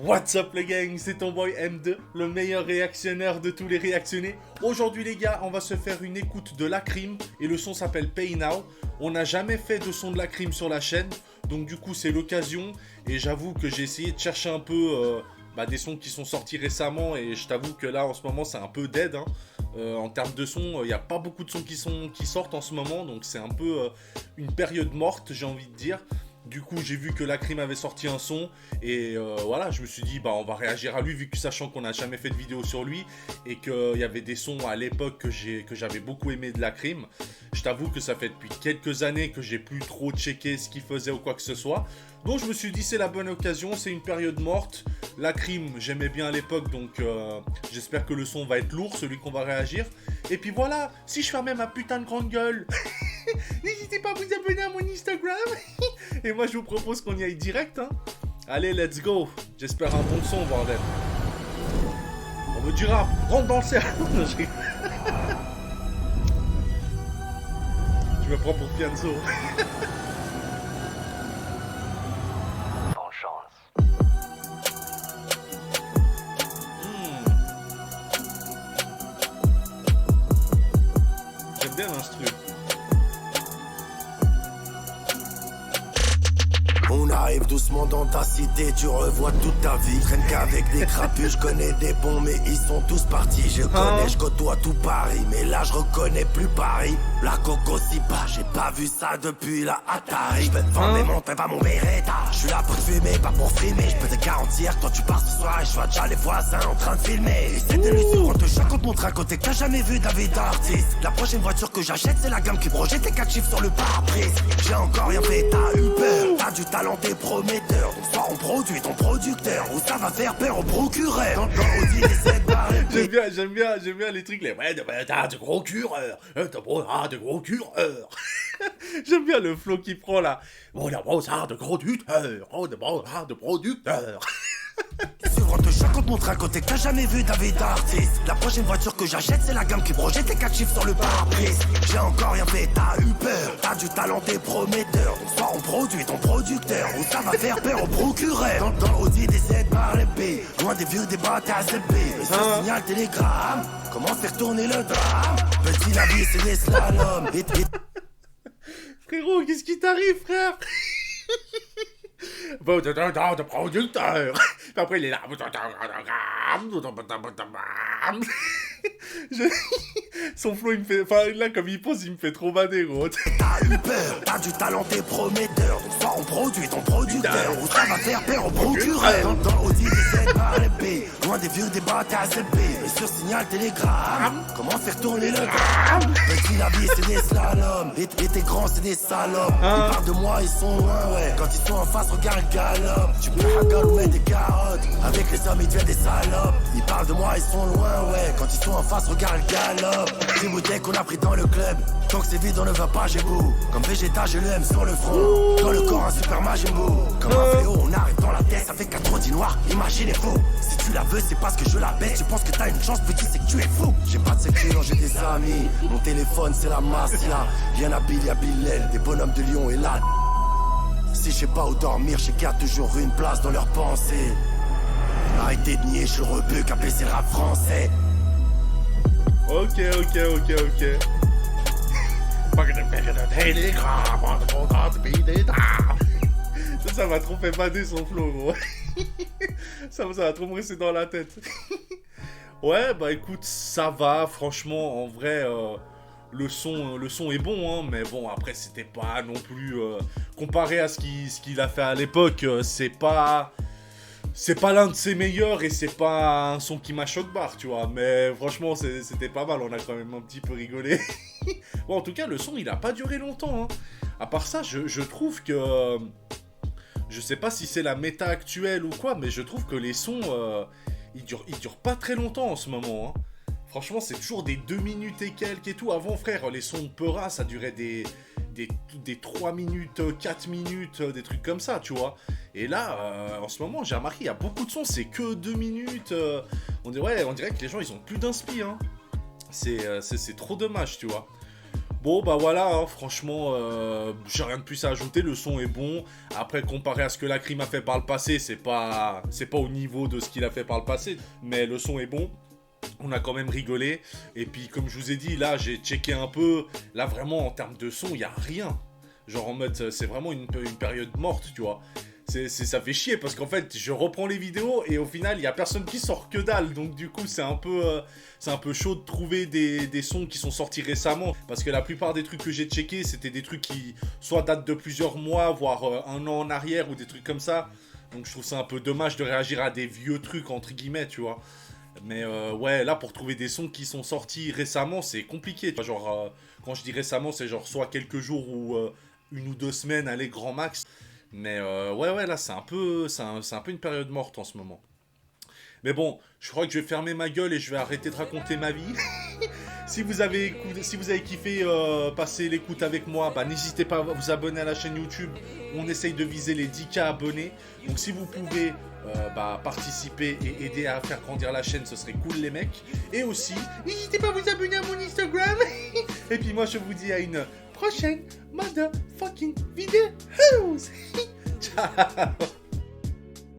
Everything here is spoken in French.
What's up les gang, c'est ton boy M2, le meilleur réactionnaire de tous les réactionnés. Aujourd'hui les gars, on va se faire une écoute de Lacrim et le son s'appelle Pay Now. On n'a jamais fait de son de Lacrim sur la chaîne, donc du coup c'est l'occasion. Et j'avoue que j'ai essayé de chercher un peu des sons qui sont sortis récemment et je t'avoue que là en ce moment c'est un peu dead. En termes de son, il n'y a pas beaucoup de sons qui sortent en ce moment, donc c'est un peu une période morte, j'ai envie de dire. Du coup, j'ai vu que Lacrim avait sorti un son et voilà, je me suis dit, on va réagir à lui vu que sachant qu'on n'a jamais fait de vidéo sur lui et qu'il y avait des sons à l'époque que j'avais beaucoup aimé de Lacrim. Je t'avoue que ça fait depuis quelques années que j'ai plus trop checké ce qu'il faisait ou quoi que ce soit. Donc je me suis dit, c'est la bonne occasion, c'est une période morte. Lacrim, j'aimais bien à l'époque, donc j'espère que le son va être lourd, celui qu'on va réagir. Et puis voilà, si je fermais ma putain de grande gueule, n'hésitez pas à vous abonner à mon Instagram. Et moi, je vous propose qu'on y aille direct. Allez, let's go. J'espère un bon son, bordel. On veut du rap. Rentre dans le cercle. Je me prends pour Fianzo. J'aime bien l'instru. On arrive doucement dans ta cité, tu revois toute ta vie. Traîne qu'avec des crapus, je connais des bons, mais ils sont tous partis. Je côtoie tout Paris, mais là je reconnais plus Paris. La Coco si pas, j'ai pas vu ça depuis la Atari. Je peux te vendre mes montres, pas mon Beretta. Je suis là pour te fumer, pas pour frimer. Je peux te garantir que toi tu pars ce soir et je vois déjà les voisins en train de filmer. Et c'était le sourd de chaque autre montre à côté que t'as jamais vu David artiste. La prochaine voiture que j'achète, c'est la gamme qui projette les 4 chiffres sur le pare-brise. J'ai encore rien fait, t'as eu peur. T'as du talent, t'es prometteur. Donc soit on produit ton producteur, ou ça va faire peur au procureur. Dans le Audi, les 7 barres. J'aime bien les trucs, t'as de gros cureurs, t'as de gros cureurs. J'aime bien le flow qu'il prend là. Ça de gros producteurs, de producteurs. Souvent de chaque autre montre à côté que t'as jamais vu David artiste. La prochaine voiture que j'achète, c'est la gamme qui projette les 4 chiffres sur le pare-brise. J'ai encore rien fait, t'as eu peur. T'as du talent, t'es prometteur. Donc soit on produit ton producteur, ou ça va faire peur au procureur. Dans l'Audi des 7 par les B, loin des vieux débats à CB. Et ce signal télégramme, comment faire tourner le drame. Petit la vie c'est des slaloms. Frérot, qu'est-ce qui t'arrive, frère? De producteur. Puis après il est là. Son flow il me fait. Enfin là comme il pose il me fait trop bader gros. T'as eu peur, t'as du talent, t'es prometteur. Donc soit on produit ton producteur, ou ça va faire peur au procureur. Dans l'Audi des 7 par les B, loin des vieux débats à CB. Et sur signal télégramme, comment faire tourner le drame. Petit la vie c'est des slaloms, et tes grands c'est des salopes. Ils parlent de moi, ils sont loin, ouais. Quand ils sont en face, regarde le galop. Tu peux hagar ou mettre des carottes. Avec les hommes ils deviennent des salopes. Ils parlent de moi, ils sont loin, ouais. Quand ils sont en face, regarde le galop. C'est bouteilles qu'on a pris dans le club. Tant que c'est vide, on ne va pas, j'ai beau. Comme Vegeta, je l'aime sur le front. Dans le corps, un super Majimbo. Comme un fléau, on arrive dans la tête. Ça fait 4 dits noirs, imaginez-vous. Si tu la veux, c'est parce que je la baisse. Tu penses que t'as une chance, petit, c'est que tu es fou. J'ai pas de sécurité, j'ai des amis. Mon téléphone, c'est la masse, là. Bien habillé à Bilal, des bonhommes de Lyon et là. Si je sais pas où dormir, je garde toujours une place dans leurs pensées. Arrêtez de nier, je suis le rebeu qu'à baisser le rap français. Ok. Ça m'a trop fait bader son flow, gros. ça m'a trop me resté dans la tête. Ouais, écoute, ça va, franchement, en vrai, le son est bon, mais bon, après, c'était pas non plus... comparé à ce qu'il a fait à l'époque, c'est pas l'un de ses meilleurs et c'est pas un son qui m'a choc-barre, tu vois. Mais franchement, c'était pas mal, on a quand même un petit peu rigolé. Bon, en tout cas, le son, il a pas duré longtemps. À part ça, je trouve que... je sais pas si c'est la méta actuelle ou quoi, mais je trouve que les sons, ils durent pas très longtemps en ce moment. Franchement, c'est toujours des 2 minutes et quelques et tout. Avant, frère, les sons de Peura, ça durait des 3 minutes, 4 minutes, des trucs comme ça, tu vois. Et là, en ce moment, j'ai remarqué, il y a beaucoup de sons, c'est que 2 minutes. On dirait que les gens, ils ont plus d'inspi. C'est trop dommage, tu vois. Bon, bah voilà, hein, franchement, j'ai rien de plus à ajouter, le son est bon. Après, comparé à ce que la crime a fait par le passé, c'est pas au niveau de ce qu'il a fait par le passé. Mais le son est bon. On a quand même rigolé. Et puis, comme je vous ai dit, là, j'ai checké un peu. Là, vraiment, en termes de son, il n'y a rien. Genre en mode, c'est vraiment une période morte, tu vois. Ça fait chier parce qu'en fait, je reprends les vidéos et au final, il n'y a personne qui sort que dalle. Donc du coup, c'est un peu chaud de trouver des sons qui sont sortis récemment. Parce que la plupart des trucs que j'ai checkés, c'était des trucs qui soit datent de plusieurs mois, voire un an en arrière ou des trucs comme ça. Donc je trouve ça un peu dommage de réagir à des vieux trucs, entre guillemets, tu vois. Mais ouais, là, pour trouver des sons qui sont sortis récemment, c'est compliqué. Genre, quand je dis récemment, c'est genre soit quelques jours ou 1 ou 2 semaines, allez, grand max. Mais ouais, là, c'est un peu une période morte en ce moment. Mais bon, je crois que je vais fermer ma gueule et je vais arrêter de raconter ma vie. Si vous avez kiffé passer l'écoute avec moi, bah, n'hésitez pas à vous abonner à la chaîne YouTube. On essaye de viser les 10K abonnés. Donc si vous pouvez participer et aider à faire grandir la chaîne, ce serait cool les mecs. Et aussi, n'hésitez pas à vous abonner à mon Instagram. Et puis moi, je vous dis à une prochaine motherfucking vidéo. Ciao.